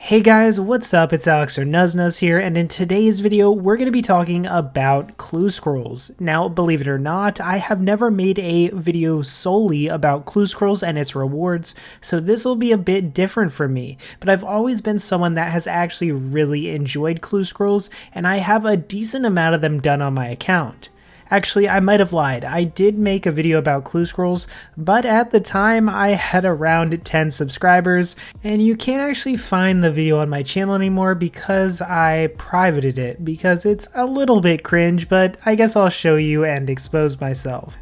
Hey guys, what's up? It's Alex or Nuznuz here, and in today's video, we're going to be talking about clue scrolls. Now, believe it or not, I have never made a video solely about clue scrolls and its rewards, so this will be a bit different for me. But I've always been someone that has actually really enjoyed clue scrolls, and I have a decent amount of them done on my account. Actually, I might have lied. I did make a video about clue scrolls, but at the time I had around 10 subscribers, and you can't actually find the video on my channel anymore because I privated it, because it's a little bit cringe, but I guess I'll show you and expose myself.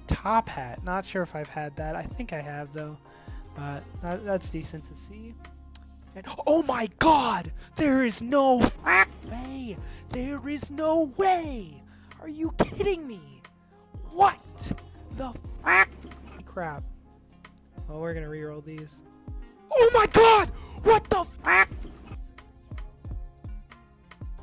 Top hat. Not sure if I've had that. I think I have though, but that's decent to see. And, oh my god! There is no way! There is no way! Are you kidding me? What the crap? Oh, we're gonna reroll these. Oh my god! What the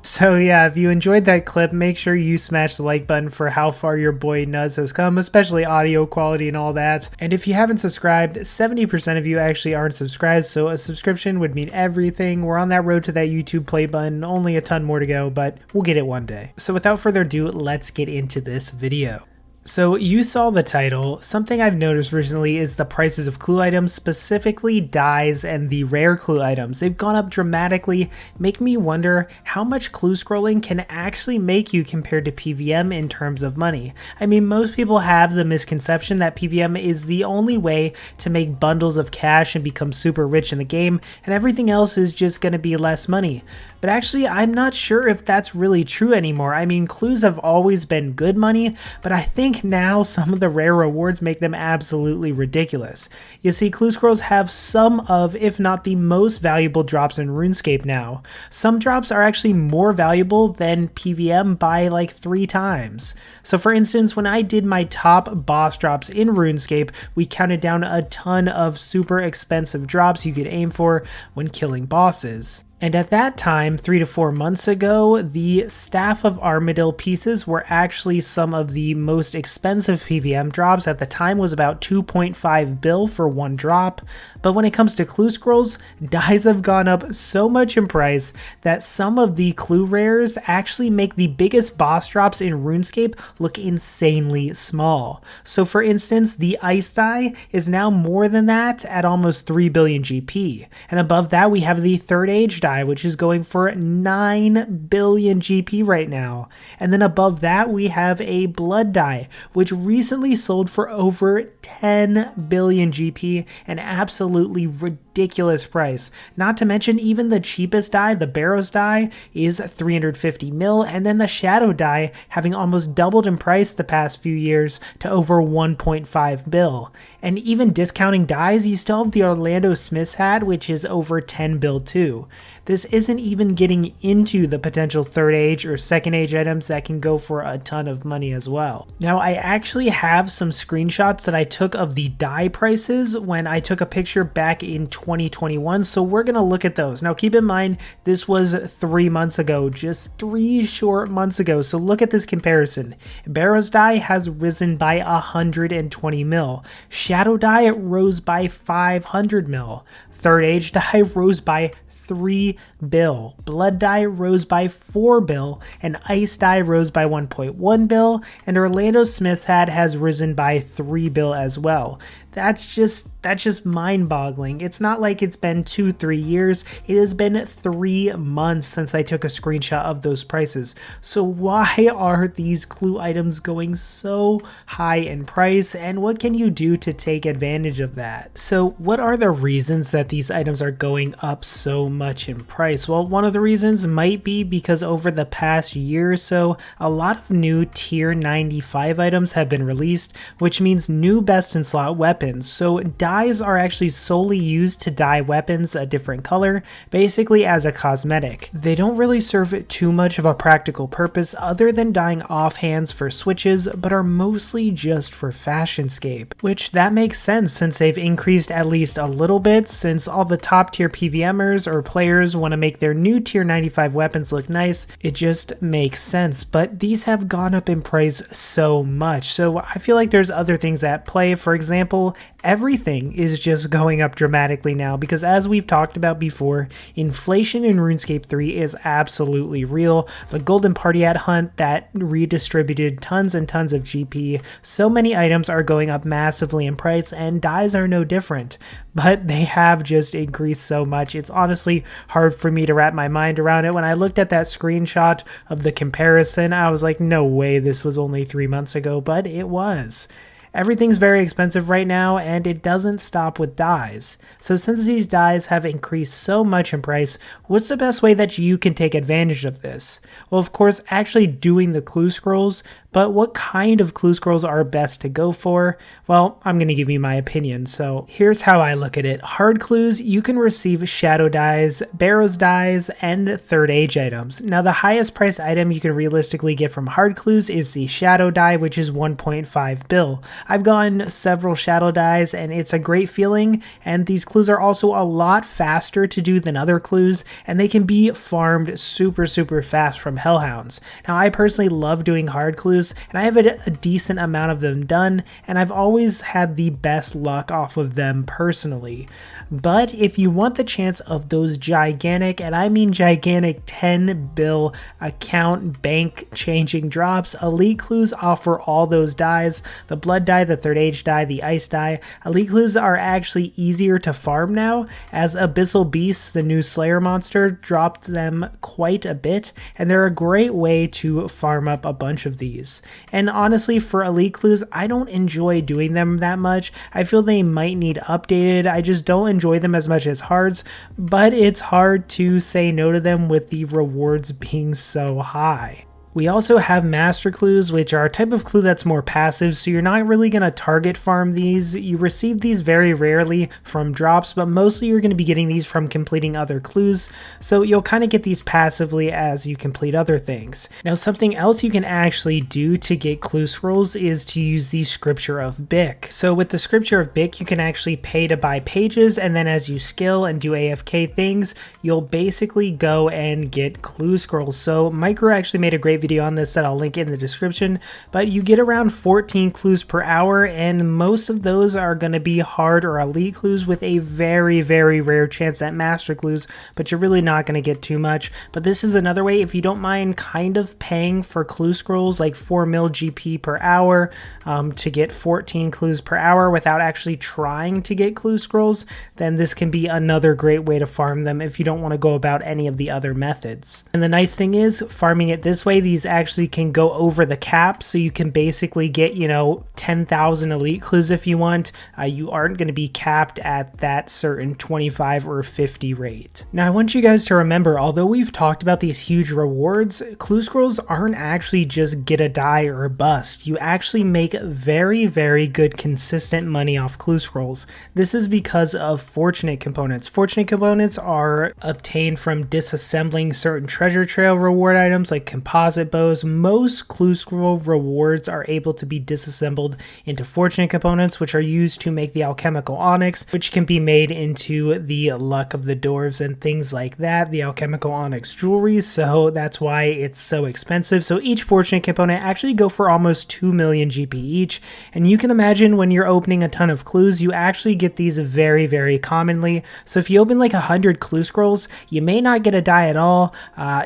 So yeah, if you enjoyed that clip, make sure you smash the like button for how far your boy Nuz has come, especially audio quality and all that. And if you haven't subscribed, 70% of you actually aren't subscribed, so a subscription would mean everything. We're on that road to that YouTube play button, only a ton more to go, but we'll get it one day. So without further ado, let's get into this video. So you saw the title. Something I've noticed recently is the prices of clue items, specifically dies and the rare clue items. They've gone up dramatically, make me wonder how much clue scrolling can actually make you compared to PVM in terms of money. I mean, most people have the misconception that PVM is the only way to make bundles of cash and become super rich in the game, and everything else is just going to be less money. But actually, I'm not sure if that's really true anymore. I mean, clues have always been good money, but I think now some of the rare rewards make them absolutely ridiculous. You see, clue scrolls have some of, if not the most valuable drops in Runescape now. Some drops are actually more valuable than PVM by like 3 times. So for instance, when I did my top boss drops in Runescape, we counted down a ton of super expensive drops you could aim for when killing bosses. And at that time, 3 to 4 months ago, the Staff of Armadillo pieces were actually some of the most expensive PVM drops. At the time was about 2.5 bill for one drop. But when it comes to clue scrolls, dies have gone up so much in price that some of the clue rares actually make the biggest boss drops in RuneScape look insanely small. So for instance, the ice die is now more than that at almost 3 billion GP. And above that, we have the third age die, which is going for 9 billion GP right now. And then above that, we have a blood die, which recently sold for over 10 billion GP, an absolutely ridiculous price. Not to mention, even the cheapest die, the Barrows die, is 350 mil, and then the Shadow die having almost doubled in price the past few years to over 1.5 bill. And even discounting dies, you still have the Orlando Smith's hat, which is over 10 bill too. This isn't even getting into the potential third age or second age items that can go for a ton of money as well. Now, I actually have some screenshots that I took of the die prices when I took a picture back in 2021, so we're gonna look at those. Now, keep in mind, this was 3 months ago, just 3 short months ago, so look at this comparison. Barrows die has risen by 120 mil. Shadow die rose by 500 mil. Third age die rose by 3 bill. Blood die rose by 4 bill, and ice die rose by 1.1 bill, and Orlando Smith's hat has risen by 3 bill as well. That's just mind-boggling. It's not like it's been 2-3 years. It has been 3 months since I took a screenshot of those prices. So why are these clue items going so high in price, and what can you do to take advantage of that? So what are the reasons that these items are going up so much in price? Well, one of the reasons might be because over the past year or so, a lot of new tier 95 items have been released, which means new best in slot weapons. So dyes are actually solely used to dye weapons a different color, basically as a cosmetic. They don't really serve too much of a practical purpose other than dyeing offhands for switches, but are mostly just for fashionscape, which that makes sense since they've increased at least a little bit, since all the top tier PVMers or players want to make their new tier 95 weapons look nice. It just makes sense, but these have gone up in price so much. So I feel like there's other things at play. For example, trail, everything is just going up dramatically now because, as we've talked about before, inflation in RuneScape 3 is absolutely real. The Golden Party Hat hunt that redistributed tons and tons of GP, so many items are going up massively in price, and dyes are no different. But they have just increased so much. It's honestly hard for me to wrap my mind around it. When I looked at that screenshot of the comparison, I was like, no way this was only 3 months ago, but it was. Everything's very expensive right now, and it doesn't stop with dyes. So since these dyes have increased so much in price, what's the best way that you can take advantage of this? Well, of course, actually doing the clue scrolls, but what kind of clue scrolls are best to go for? Well, I'm going to give you my opinion. So here's how I look at it. Hard clues, you can receive shadow dyes, barrows dyes, and third age items. Now, the highest price item you can realistically get from hard clues is the shadow dye, which is 1.5 bill. I've gotten several shadow dyes, and it's a great feeling, and these clues are also a lot faster to do than other clues, and they can be farmed super fast from hellhounds. Now, I personally love doing hard clues, and I have a decent amount of them done, and I've always had the best luck off of them personally. But if you want the chance of those gigantic, and I mean gigantic, 10 bill account bank changing drops, elite clues offer all those dyes: the blood dye, the third age dye, the ice dye. Elite clues are actually easier to farm now, as Abyssal Beasts, the new Slayer monster, dropped them quite a bit, and they're a great way to farm up a bunch of these. And honestly, for elite clues, I don't enjoy doing them that much. I feel they might need updated. I just don't enjoy them as much as hards, but it's hard to say no to them with the rewards being so high. We also have master clues, which are a type of clue that's more passive, so you're not really going to target farm these. You receive these very rarely from drops, but mostly you're going to be getting these from completing other clues, so you'll kind of get these passively as you complete other things. Now, something else you can actually do to get clue scrolls is to use the Scripture of Bic. So with the Scripture of Bic, you can actually pay to buy pages, and then as you skill and do AFK things, you'll basically go and get clue scrolls. So Micro actually made a great video on this that I'll link in the description, but you get around 14 clues per hour, and most of those are going to be hard or elite clues with a very rare chance at master clues, but you're really not going to get too much. But this is another way, if you don't mind kind of paying for clue scrolls, like 4 mil GP per hour to get 14 clues per hour without actually trying to get clue scrolls, then this can be another great way to farm them if you don't want to go about any of the other methods. And the nice thing is, farming it this way, these actually can go over the cap, so you can basically get, 10,000 elite clues if you want. You aren't going to be capped at that certain 25 or 50 rate. Now, I want you guys to remember, although we've talked about these huge rewards, clue scrolls aren't actually just get a die or a bust. You actually make very good consistent money off clue scrolls. This is because of fortunate components. Fortunate components are obtained from disassembling certain treasure trail reward items like composite bows. Most clue scroll rewards are able to be disassembled into fortunate components, which are used to make the alchemical onyx, which can be made into the luck of the dwarves and things like that, the alchemical onyx jewelry. So that's why it's so expensive. So each fortunate component actually go for almost 2 million GP each, and you can imagine when you're opening a ton of clues, you actually get these very commonly. So if you open like 100 clue scrolls, you may not get a die at all.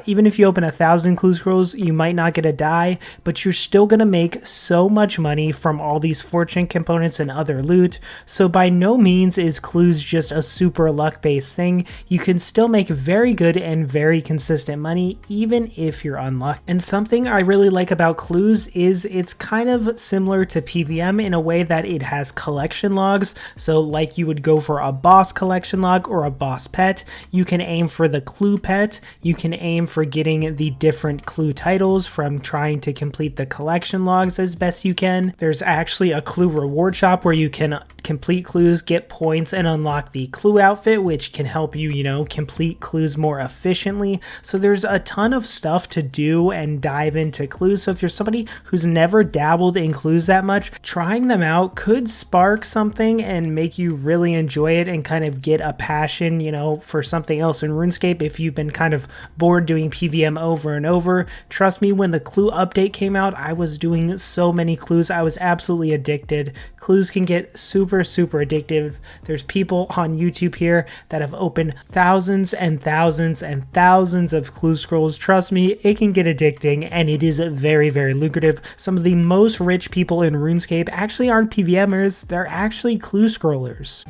Even if you open 1,000 clue scrolls, you might not get a die, but you're still going to make so much money from all these fortune components and other loot. So by no means is clues just a super luck based thing. You can still make very good and very consistent money even if you're unlucky. And something I really like about clues is it's kind of similar to PVM in a way that it has collection logs. So like you would go for a boss collection log or a boss pet, you can aim for the clue pet, you can aim for getting the different clue titles from trying to complete the collection logs as best you can. There's actually a clue reward shop where you can complete clues, get points, and unlock the clue outfit, which can help you, complete clues more efficiently. So there's a ton of stuff to do and dive into clues. So if you're somebody who's never dabbled in clues that much, trying them out could spark something and make you really enjoy it and kind of get a passion, for something else in RuneScape. If you've been kind of bored doing PVM over and over, trust Trust me, when the clue update came out, I was doing so many clues. I was absolutely addicted. Clues can get super addictive. There's people on YouTube here that have opened thousands and thousands and thousands of clue scrolls. Trust me, it can get addicting, and it is very lucrative. Some of the most rich people in RuneScape actually aren't PVMers, they're actually clue scrollers.